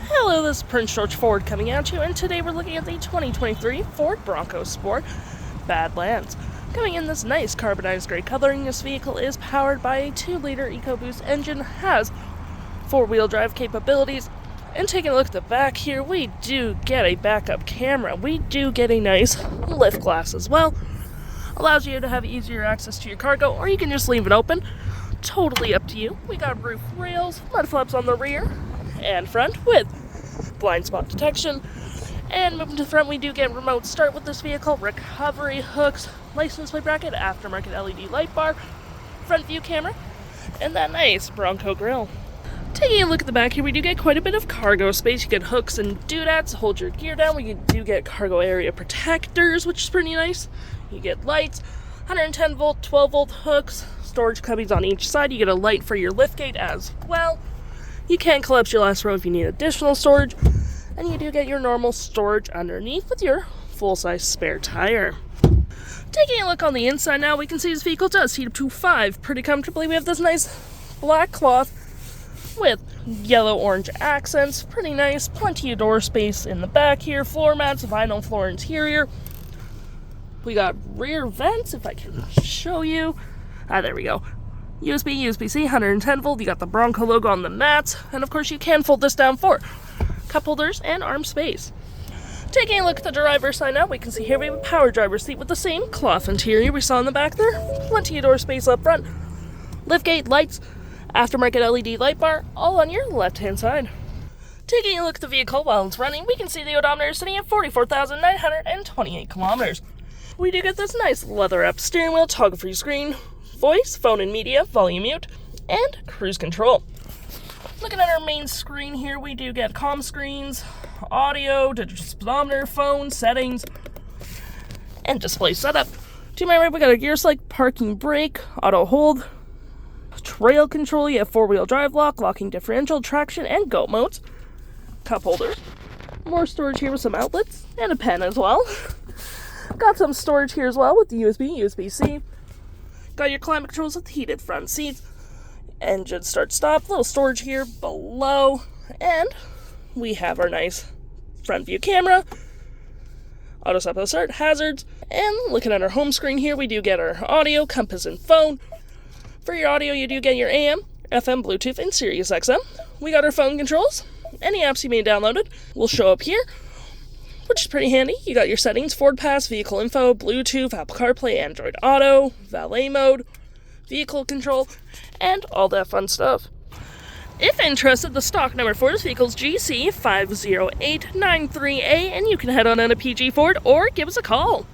Hello, this is Prince George Ford coming at you, and today we're looking at the 2023 Ford Bronco Sport Badlands. Coming in this nice carbonized gray coloring, this vehicle is powered by a 2-liter EcoBoost engine, has 4-wheel drive capabilities, and taking a look at the back here, we do get a backup camera. We do get a nice lift glass as well. Allows you to have easier access to your cargo, or you can just leave it open. Totally up to you. We got roof rails, mud flaps on the rear and front with blind spot detection. And moving to the front, we do get remote start with this vehicle, recovery hooks, license plate bracket, aftermarket LED light bar, front view camera, and that nice Bronco grille. Taking a look at the back here, we do get quite a bit of cargo space. You get hooks and doodads to hold your gear down. We do get cargo area protectors, which is pretty nice. You get lights, 110 volt, 12 volt hooks, storage cubbies on each side. You get a light for your liftgate as well. You can collapse your last row if you need additional storage, and you do get your normal storage underneath with your full-size spare tire. Taking a look on the inside now, we can see this vehicle does heat up to 5 pretty comfortably. We have this nice black cloth with yellow-orange accents, pretty nice. Plenty of door space in the back here, floor mats, vinyl floor interior. We got rear vents, if I can show you. There we go. USB, USB-C, 110 volt. You got the Bronco logo on the mats. And of course, you can fold this down for cup holders and arm space. Taking a look at the driver's side now, we can see here we have a power driver's seat with the same cloth interior we saw in the back there. Plenty of door space up front. Liftgate, lights, aftermarket LED light bar, all on your left-hand side. Taking a look at the vehicle while it's running, we can see the odometer is sitting at 44,928 kilometers. We do get this nice leather-wrapped steering wheel, toggle-free screen, voice, phone and media, volume mute, and cruise control. Looking at our main screen here, we do get comm screens, audio, digital speedometer, phone, settings, and display setup. To my right, we got a gear select, parking brake, auto hold, trail control. You have 4-wheel drive lock, locking differential, traction, and GO modes. Cup holders. More storage here with some outlets, and a pen as well. Got some storage here as well with the USB, USB-C. Got your climate controls with heated front seats. Engine start stop. Little storage here below. And we have our nice front view camera. Auto stop start, hazards. And looking at our home screen here, we do get our audio, compass, and phone. For your audio, you do get your AM, FM, Bluetooth, and SiriusXM. We got our phone controls. Any apps you may have downloaded will show up here, which is pretty handy. You got your settings, Ford Pass, vehicle info, Bluetooth, Apple CarPlay, Android Auto, valet mode, vehicle control, and all that fun stuff. If interested, the stock number for this vehicle is GC50893A, and you can head on into PG Ford or give us a call.